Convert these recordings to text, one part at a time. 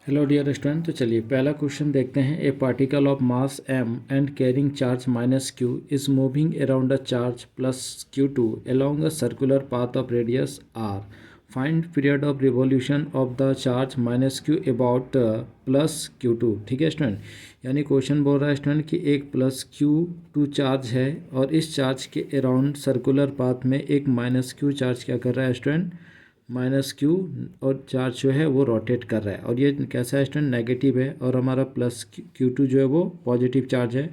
Hello dear student. तो चलिए पहला क्वेश्चन देखते हैं। ए particle of mass m and carrying charge minus q is moving around a charge plus q2 along a circular path of radius r. Find period of revolution of the charge minus q about plus q2। ठीक है student, यानी question बोल रहा है student कि एक plus q2 charge है और इस चार्ज के अराउंड सर्कुलर पाथ में एक माइनस q चार्ज क्या कर रहा है स्टूडेंट, माइनस क्यू, और चार्ज जो है वो रोटेट कर रहा है। और ये कैसा है स्टूडेंट, नेगेटिव है, और हमारा प्लस Q2 जो है वो पॉजिटिव चार्ज है।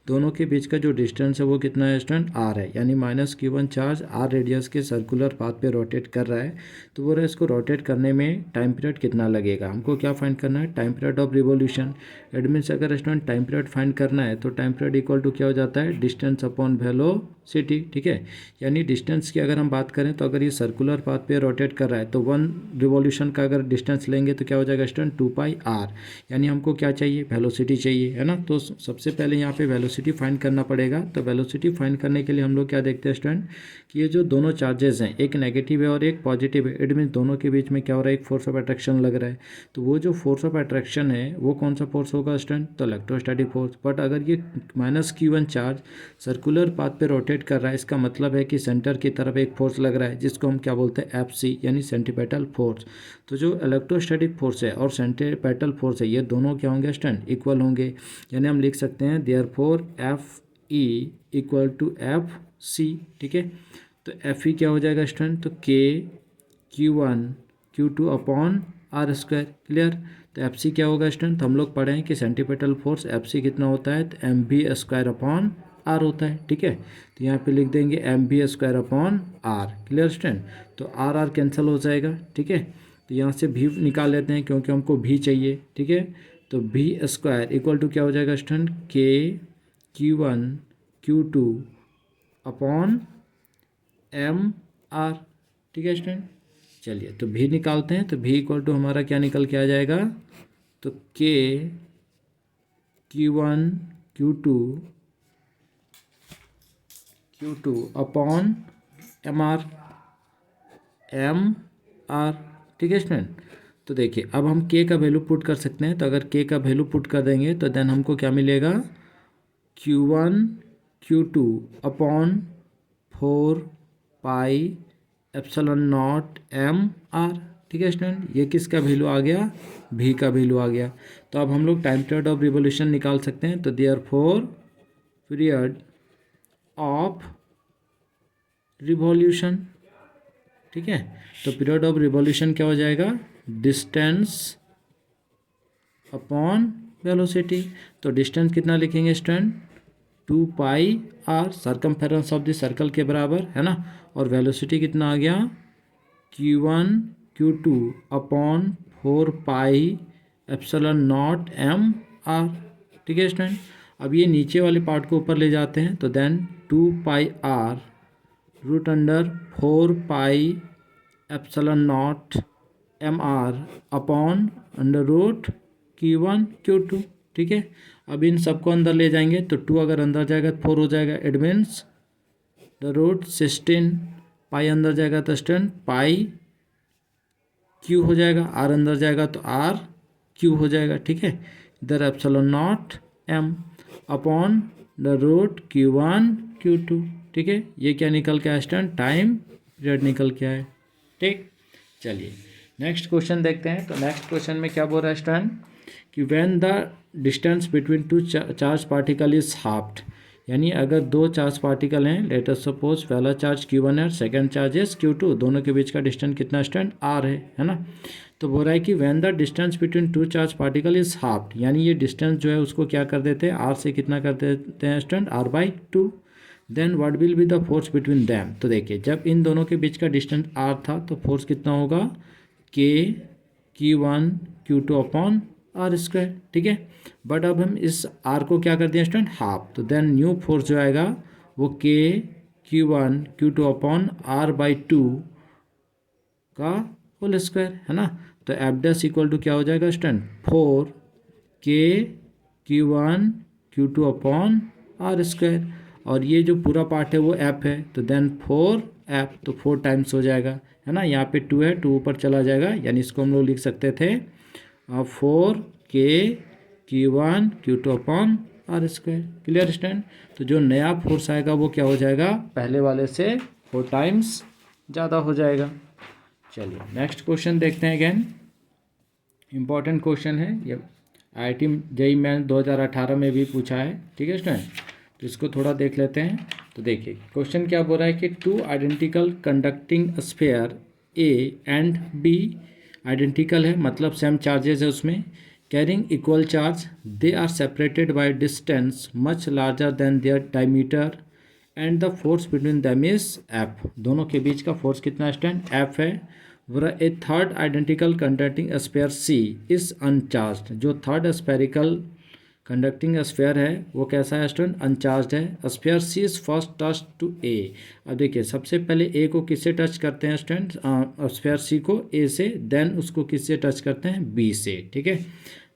दोनों के बीच का जो डिस्टेंस है वो कितना है स्टूडेंट, आर है, यानी minus Q1 charge R radius के सर्कुलर पाथ पे रोटेट कर रहा है। तो बोल रहा है इसको रोटेट करने में टाइम पीरियड कितना लगेगा। हमको क्या फाइंड करना है, time period of revolution. It means अगर स्टूडेंट टाइम पीरियड फाइंड करना है तो टाइम पीरियड इक्वल टू क्या हो जाता है, डिस्टेंस अपॉन वेलोसिटी। ठीक है, यानी डिस्टेंस की अगर हम बात करें तो अगर ये सर्कुलर पाथ पे रोटेट कर रहा है तो वन रिवॉल्यूशन का अगर डिस्टेंस लेंगे तो क्या हो जाएगा स्टूडेंट, 2πr। यानी हमको क्या चाहिए, वेलोसिटी चाहिए, है ना। तो सबसे पहले यहाँ पे वेलोसिटी फाइंड करना पड़ेगा। तो वेलोसिटी फाइंड करने के लिए हम लोग क्या देखते हैं स्टूडेंट, कि ये जो दोनों चार्जेस हैं, एक नेगेटिव है और एक पॉजिटिव है, इट मीन्स दोनों के बीच में क्या हो रहा है, एक फोर्स ऑफ अट्रैक्शन लग रहा है। तो वो जो फोर्स ऑफ अट्रैक्शन है वो कौन सा फोर्स होगा स्टूडेंट, तो इलेक्ट्रोस्टैटिक फोर्स। बट अगर ये minus Q1 charge circular path पे रोटेट कर रहा है, इसका मतलब है कि सेंटर की तरफ एक फोर्स लग रहा है जिसको हम क्या बोलते हैं, FC, यानी सेंटीपेटल फोर्स। तो जो इलेक्ट्रोस्टैटिक फोर्स है और सेंटीपेटल फोर्स है, ये दोनों क्या होंगे स्टूडेंट, इक्वल होंगे। यानी हम लिख सकते हैं therefore FE equal to FC। ठीक है, तो FE क्या हो जाएगा स्टूडेंट, तो K Q1 Q2 upon R square. Clear. तो FC क्या होगा स्टूडेंट, तो हम लोग पढ़े हैं कि सेंटीपेटल फोर्स FC कितना होता है, तो mv स्क्वायर अपॉन आर होता है। ठीक है, तो यहाँ पे लिख देंगे mv square upon R. Clear student, तो आर आर कैंसिल हो जाएगा। ठीक है, तो यहाँ से भी निकाल लेते हैं क्योंकि हमको भी चाहिए। ठीक है, तो भी स्क्वायर इक्वल टू क्या हो जाएगा student, K Q1 Q2 upon MR। ठीक है स्टूडेंट, चलिए तो भी निकालते हैं। तो भी इक्वल टू हमारा क्या निकल के आ जाएगा, तो K Q1 Q2 upon MR। ठीक है स्टूडेंट, तो देखिए अब हम K का वैल्यू पुट कर सकते हैं। तो अगर K का वैल्यू पुट कर देंगे तो देन हमको क्या मिलेगा, Q1 Q2 अपॉन 4πε0 MR। ठीक है स्टूडेंट, ये किसका वैल्यू आ गया, भी का वैल्यू आ गया। तो अब हम लोग टाइम पीरियड ऑफ रिवॉल्यूशन निकाल सकते हैं। तो देयरफॉर पीरियड ऑफ रिवॉल्यूशन, ठीक है, तो पीरियड ऑफ रिवॉल्यूशन क्या हो जाएगा, डिस्टेंस अपॉन वेलोसिटी। तो डिस्टेंस कितना लिखेंगे student, 2πr, circumference of the circle के बराबर, है ना। और वेलोसिटी कितना आ गया, Q1 Q2 अपॉन 4πε0 MR। ठीक है स्टूडेंट, अब ये नीचे वाले पार्ट को ऊपर ले जाते हैं। तो then 2πr root under 4πε0 MR upon under root Q1 Q2। ठीक है, अब इन सबको अंदर ले जाएंगे तो 2 अगर अंदर जाएगा तो 4 हो जाएगा। इट मीन्स द रूट 16 पाई अंदर जाएगा तो स्टूडेंट पाई Q हो जाएगा, R अंदर जाएगा तो R Q हो जाएगा। ठीक है, इधर ε0 M upon the root Q1 Q2। ठीक है, ये क्या निकल के आया स्टूडेंट, टाइम पीरियड निकल के आए। ठीक, चलिए नेक्स्ट क्वेश्चन देखते हैं। तो नेक्स्ट क्वेश्चन में क्या बोल रहा है स्टूडेंट, कि when the distance between two charge particle is halved, यानी अगर दो चार्ज पार्टिकल हैं, लेट अस सपोज पहला चार्ज Q1 है, सेकंड चार्ज इज Q2, दोनों के बीच का डिस्टेंस कितना स्टूडेंट, R है ना। तो बोल रहा है कि when the distance between two charge particle is halved, यानी ये डिस्टेंस जो है उसको क्या कर देते हैं, R से कितना कर देते हैं student, R/2। Then what will be the force between them. तो देखिए जब इन दोनों के बीच का डिस्टेंस R था तो फोर्स कितना होगा, K Q1 Q2 upon R square. ठीक है, बट अब हम इस R को क्या कर दिए स्टूडेंट, हाफ। तो देन न्यू फोर्स जो आएगा वो K Q1 Q2 upon R/2 का होल स्क्वायर, है ना। तो एफ डैश इक्वल टू क्या हो जाएगा student, 4K Q1 Q2 upon R square. और ये जो पूरा पार्ट है वो F है, तो देन 4F, तो 4 टाइम्स हो जाएगा, है ना। यहाँ पे 2 है, 2 ऊपर चला जाएगा, यानी इसको हम लोग लिख सकते थे 4 K Q1 Q2 upon R square. Clear stand. तो जो नया फोर्स आएगा वो क्या हो जाएगा, पहले वाले से 4 टाइम्स ज़्यादा हो जाएगा। चलिए नेक्स्ट क्वेश्चन देखते हैं। अगेन इम्पॉर्टेंट क्वेश्चन है ये, IIT JEE मेंस 2018 में भी पूछा है। ठीक है स्टूडेंट, तो इसको थोड़ा देख लेते हैं। तो देखिए क्वेश्चन क्या बोल रहा है कि 2 identical conducting sphere A and B identical है, मतलब सेम चार्जेस है उसमें, carrying equal charge, they are separated by distance much larger than their diameter and the force between them is F। दोनों के बीच का फोर्स कितना स्टैंड F है। A third identical conducting sphere C is uncharged. जो third spherical conducting sphere है वो कैसा है स्टूडेंट, अनचार्ज्ड है। Sphere C is first touch to A। अब देखिए सबसे पहले A को किससे टच करते हैं स्टूडेंट, स्फीयर C को A से, देन उसको किससे टच करते हैं, B से। ठीक है,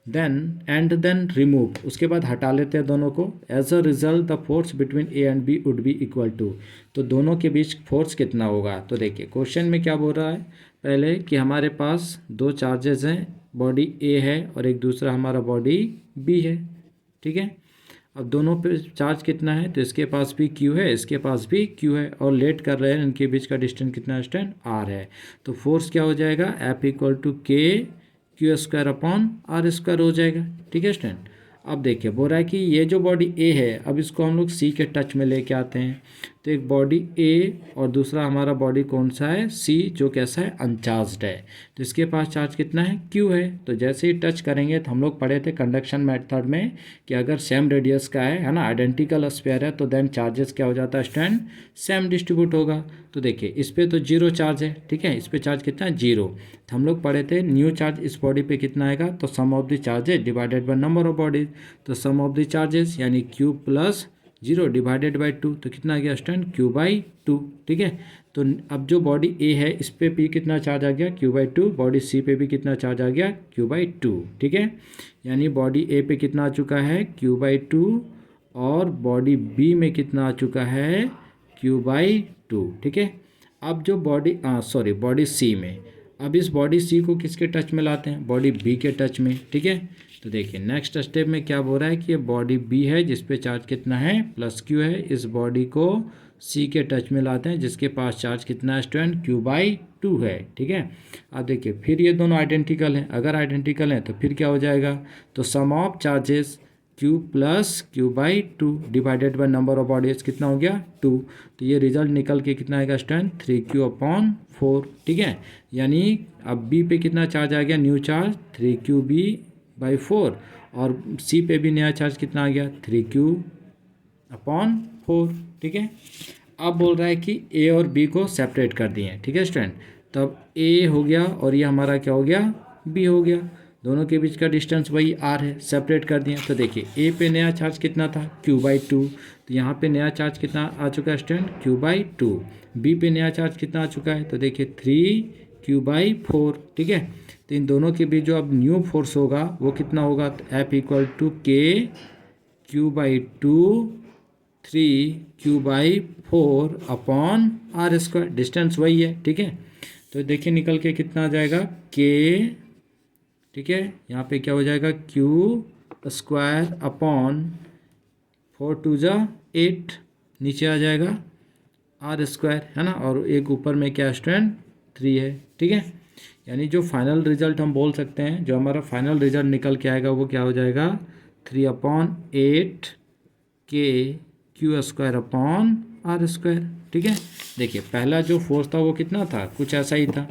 देन रिमूव, उसके बाद हटा लेते हैं दोनों को। As a result the force between A and B would be equal to. तो दोनों के बीच फोर्स कितना होगा। तो देखिए क्वेश्चन में क्या बोल रहा है, पहले कि हमारे पास दो चार्जेस हैं, बॉडी A है और एक दूसरा हमारा बॉडी B है। ठीक है, अब दोनों पे चार्ज कितना है, तो इसके पास भी Q है, इसके पास भी Q है, और लेट कर रहे हैं, इनके बीच का डिस्टेंस कितना है स्टूडेंट, R है। तो फोर्स क्या हो जाएगा, F equal to K Q square upon R square हो जाएगा। ठीक है स्टूडेंट। अब देखिए बोल रहा है कि ये जो बॉडी A है, अब इसको हम लोग C के टच में लेके आते हैं। तो एक बॉडी A और दूसरा हमारा बॉडी कौन सा है, C, जो कैसा है, अनचार्ज्ड है। तो इसके पास चार्ज कितना है, Q है। तो जैसे ही टच करेंगे, तो हम लोग पढ़े थे कंडक्शन मेथड में कि अगर सेम रेडियस का है ना, आइडेंटिकल स्फीयर है, तो देन चार्जेस क्या हो जाता है स्टूडेंट, सेम डिस्ट्रीब्यूट होगा। तो देखिए इस पर तो 0 चार्ज है। ठीक है, इस पर चार्ज कितना है, 0। तो हम लोग पढ़े थे न्यू चार्ज इस बॉडी पे कितना आएगा, तो sum of the charges divided by number of bodies. तो सम ऑफ द चार्जेस यानी Q प्लस 0 डिवाइडेड बाई 2, तो कितना आ गया स्टूडेंट, Q/2। ठीक है, तो अब जो बॉडी A है इस पे भी कितना चार्ज आ गया, Q/2। बॉडी C पे भी कितना चार्ज आ गया, Q/2। ठीक है, यानी बॉडी A पे कितना आ चुका है, Q/2, और बॉडी B में कितना आ चुका है, Q/2। ठीक है, अब जो बॉडी बॉडी C में, अब इस बॉडी C को किसके टच में लाते हैं, बॉडी B के टच में। ठीक है, तो देखिए नेक्स्ट स्टेप में क्या बोल रहा है कि ये बॉडी B है जिस पे चार्ज कितना है, +Q है, इस बॉडी को C के टच में लाते हैं जिसके पास चार्ज कितना है स्टूडेंट, Q/2 है। ठीक है, अब देखिए फिर ये दोनों आइडेंटिकल हैं, अगर आइडेंटिकल हैं तो फिर क्या हो जाएगा, तो sum of charges Q plus Q/2 divided by number of bodies कितना हो गया, 2। तो ये रिजल्ट निकल के कितना आएगा स्टूडेंट, 3Q/4। ठीक है, यानी अब B पे कितना चार्ज आ गया, न्यू चार्ज 3QB/4, और C पे भी नया चार्ज कितना आ गया, 3Q/4। ठीक है, अब बोल रहा है कि A और B को सेपरेट कर दिए। ठीक है स्टूडेंट, तब A हो गया और ये हमारा क्या हो गया, B हो गया। दोनों के बीच का डिस्टेंस वही R है, सेपरेट कर दिए। तो देखिए A पे नया चार्ज कितना था, Q/2। तो यहाँ पे नया चार्ज कितना आ चुका है स्टूडेंट, Q/2। B पे नया चार्ज कितना आ चुका है, तो देखिए 3Q/4। ठीक है, तो इन दोनों के बीच जो अब न्यू फोर्स होगा वो कितना होगा, तो F equal to K Q/2 3Q/4 upon R square. Distance वही है। ठीक है, तो देखिए निकल के कितना आ जाएगा, K, ठीक है, यहाँ पे क्या हो जाएगा, Q² अपॉन 4×2 = 8, नीचे आ जाएगा R स्क्वायर, है ना, और एक ऊपर में क्या स्टूडेंट, 3 है। ठीक है, यानी जो फाइनल रिजल्ट हम बोल सकते हैं, जो हमारा फाइनल रिजल्ट निकल के आएगा वो क्या हो जाएगा, 3/8 K Q² upon R square. ठीक है, देखिए पहला जो फोर्स था वो कितना था, कुछ ऐसा ही था,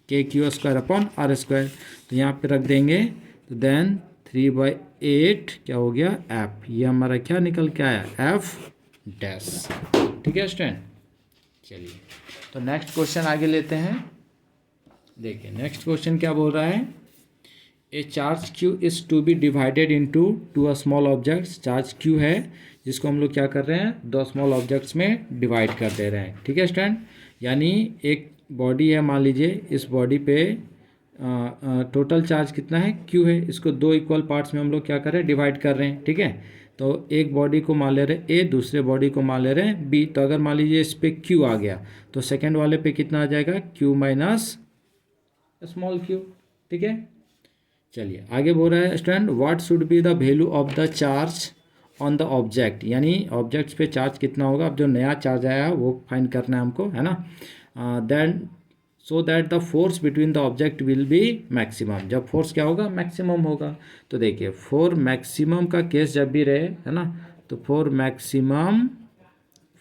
K Q² upon R square. तो यहाँ पे रख देंगे, तो देन 3/8 क्या हो गया, F। ये हमारा क्या निकल के आया, F'। ठीक है स्टूडेंट, चलिए तो नेक्स्ट क्वेश्चन आगे लेते हैं। देखिए नेक्स्ट क्वेश्चन क्या बोल रहा है, a charge Q is to be divided into 2 small objects. Charge Q है जिसको हम लोग क्या कर रहे हैं, 2 स्मॉल ऑब्जेक्ट्स में डिवाइड कर दे रहे हैं। ठीक है स्टूडेंट, यानी एक बॉडी है, मान लीजिए इस बॉडी पे टोटल चार्ज कितना है, Q है, इसको 2 इक्वल पार्ट्स में हम लोग क्या कर रहे हैं, डिवाइड कर रहे हैं। ठीक है, तो एक बॉडी को मान ले रहे हैं A, दूसरे बॉडी को मान ले रहे हैं B। तो अगर मान लीजिए इस पे Q आ गया, तो सेकेंड वाले पे कितना आ जाएगा, Q माइनस स्मॉल q। ठीक है, चलिए आगे बोल रहा है student, what should be the value of the charge on the object, यानी ऑब्जेक्ट्स पे चार्ज कितना होगा। अब जो नया चार्ज आया वो फाइंड करना है हमको, है ना। Then so that the force between the object will be maximum, जब फोर्स क्या होगा, मैक्सिमम होगा। तो देखिए फॉर मैक्सिमम का केस जब भी रहे, है ना, तो फॉर मैक्सिमम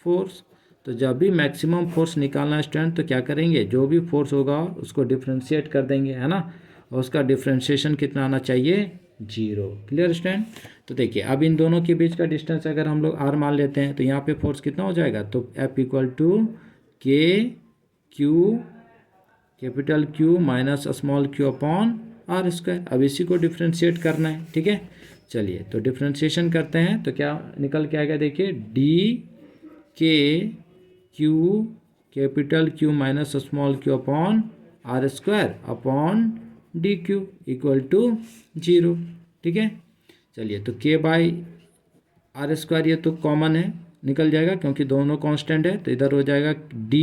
फोर्स, तो जब भी मैक्सिमम फोर्स निकालना है स्टूडेंट, तो क्या करेंगे, जो भी फोर्स होगा उसको डिफ्रेंशिएट कर देंगे, है ना, और उसका डिफ्रेंशिएशन कितना आना चाहिए, 0। Clear student. तो देखिए अब इन दोनों के बीच का डिस्टेंस अगर हम लोग r मान लेते हैं, तो यहाँ पे फोर्स कितना हो जाएगा, तो F equal to K Q, capital Q minus small q upon R square. अब इसी को डिफ्रेंशिएट करना है, ठीक है। चलिए तो डिफ्रेंशिएशन करते हैं तो क्या निकल के आएगा, देखिए D K Q, capital Q minus small q upon R square upon D Q equal to 0, ठीक है। चलिए तो k बाई आर स्क्वायर ये तो कॉमन है, निकल जाएगा क्योंकि दोनों कांस्टेंट है, तो इधर हो जाएगा d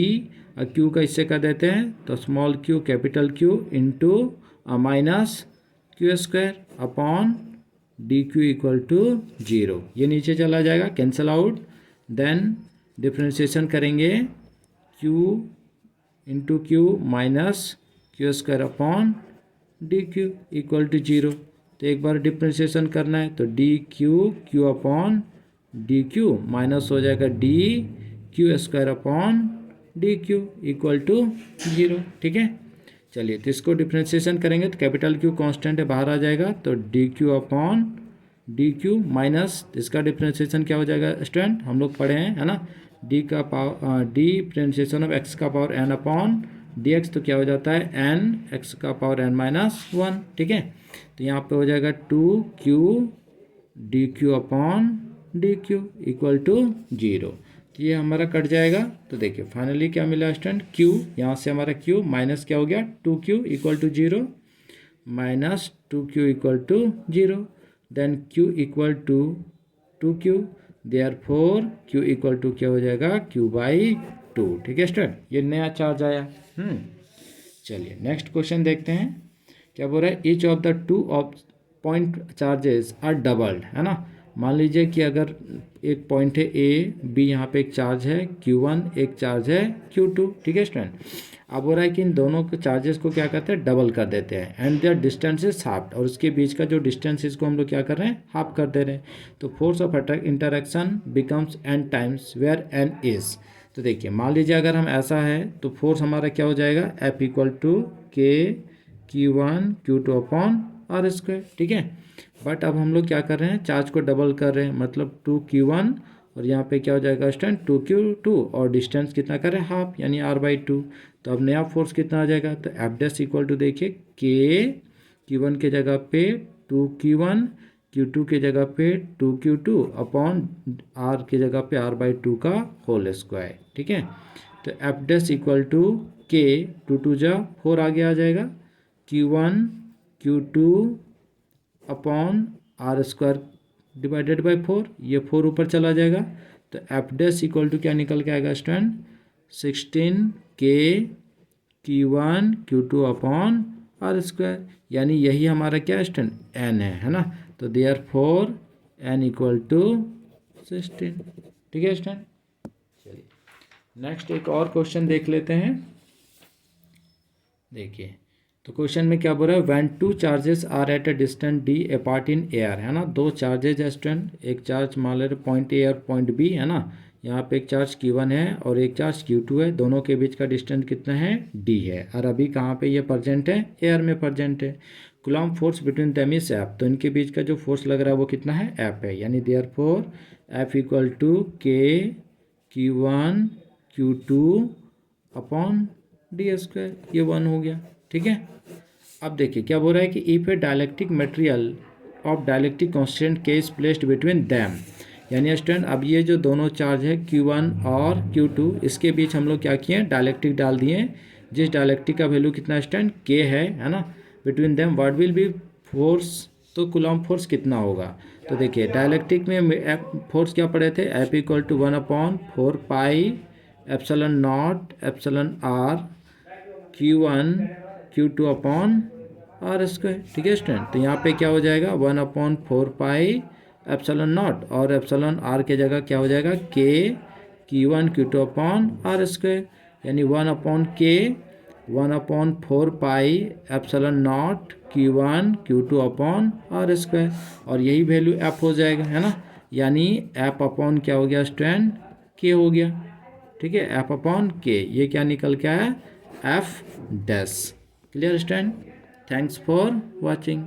और q का इससे कर देते हैं तो small q capital Q into minus Q square upon D Q equal to 0। ये नीचे चला जाएगा, कैंसिल आउट। देन डिफ्रेंशिएशन करेंगे q into Q minus Q square upon D Q equal to 0। तो एक बार डिफ्रेंशिएशन करना है तो D Q upon D Q minus हो जाएगा D Q square upon D Q equal to 0, ठीक है। चलिए तो इसको डिफ्रेंशिएशन करेंगे तो कैपिटल Q कांस्टेंट है, बाहर आ जाएगा, तो D Q upon D Q minus इसका डिफ्रेंशिएशन क्या हो जाएगा स्टूडेंट, हम लोग पढ़े हैं, है ना, डी का पावर डिफ्रेंशिएशन ऑफ एक्स का power n upon D X, तो क्या हो जाता है n एक्स का पावर n माइनस 1, ठीक है। तो यहाँ पे हो जाएगा 2q D Q upon D Q equal to 0। तो ये हमारा कट जाएगा। तो देखिए फाइनली क्या मिला स्टूडेंट, q, यहाँ से हमारा q माइनस क्या हो गया 2q equal to 0, minus 2q equal to 0, then q equal to 2q, therefore q equal to क्या हो जाएगा q बाई 2, ठीक है स्टूडेंट। ये नया चार्ज आया। चलिए नेक्स्ट क्वेश्चन देखते हैं क्या बोल रहा है, each of the two of point charges are doubled, है ना। मान लीजिए कि अगर एक पॉइंट है ए बी, यहाँ पे एक चार्ज है Q1, एक चार्ज है Q2, ठीक है स्टूडेंट। अब हो रहा है कि इन दोनों के चार्जेस को क्या करते हैं, डबल कर देते हैं, and their distance is half, और उसके बीच का जो डिस्टेंस इसको हम लोग क्या कर रहे हैं, हाफ कर दे रहे हैं। तो force of interaction becomes n times where n is. तो देखिए मान लीजिए अगर हम ऐसा है तो फोर्स हमारा क्या हो जाएगा, F इक्वल टू के Q1 Q2 upon R square, ठीक है। बट अब हम लोग क्या कर रहे हैं, चार्ज को डबल कर रहे हैं, मतलब 2Q1 और यहाँ पे क्या हो जाएगा स्टूडेंट 2Q2, और डिस्टेंस कितना कर रहे हैं, हाफ, यानी r/2। तो अब नया फोर्स कितना आ जाएगा, तो F डैश इक्वल टू देखिए के Q1 के जगह पे 2Q1, Q2 के जगह पे 2Q2 अपॉन R के जगह पे r/2 का होल स्क्वायर, ठीक है। तो F डैश इक्वल टू के 2 जा 4 आगे आ जाएगा, Q1 Q2 upon R square divided by 4, ये 4 ऊपर चला जाएगा। तो एफ डैश इक्वल टू क्या निकल के आएगा student, 16k Q1 Q2 upon R square, यानी यही हमारा क्या स्टूडेंट n है ना। तो देयरफॉर n इक्वल टू 16, ठीक है स्टूडेंट। चलिए नेक्स्ट एक और क्वेश्चन देख लेते हैं। देखिए तो क्वेश्चन में क्या बोल रहा है, when two charges are at a distance d apart in air, है ना, दो चार्जेज है स्टूडेंट, एक चार्ज मान ले पॉइंट ए और पॉइंट बी, है ना। यहाँ पे एक चार्ज Q1 है और एक चार्ज Q2 है, दोनों के बीच का डिस्टेंस कितना है, d है, और अभी कहाँ पे ये प्रेजेंट है, एयर में प्रेजेंट है। Coulomb force between them is F, तो इनके बीच का जो फोर्स लग रहा है वो कितना है, F है, यानी देयरफॉर F इक्वल टू के Q1 Q2 upon D square, ये 1 हो गया, ठीक है। अब देखिए क्या बोल रहा है कि if A dielectric material of dielectric constant के इज प्लेस्ड बिटवीन दैम, यानी स्टूडेंट अब ये जो दोनों चार्ज है Q1 और Q2, इसके बीच हम लोग क्या किए, डायलेक्ट्रिक डाल दिए, जिस डायलेक्ट्रिक का वैल्यू कितना स्टूडेंट K है ना, between them what will B force, तो कूलम्ब फोर्स कितना होगा। तो देखिए डायलेक्ट्रिक में फोर्स क्या पढ़े थे, F equal to 1/4 pi epsilon naught epsilon r Q1 Q2 upon R square. ठीक है स्टूडेंट, तो यहाँ पे क्या हो जाएगा 1/4 पाई एप्सिलॉन नॉट, और एप्सिलॉन आर के जगह क्या हो जाएगा के Q1 Q2 upon R square, यानी 1/4 pi epsilon naught Q1 Q2 upon R square, और यही वैल्यू एफ हो जाएगा, है ना, यानी एफ अपॉन क्या हो गया स्टूडेंट के हो गया। ठीक है, एफ अपॉन के, ये क्या निकल के आया F dash. Clear student, thanks for watching.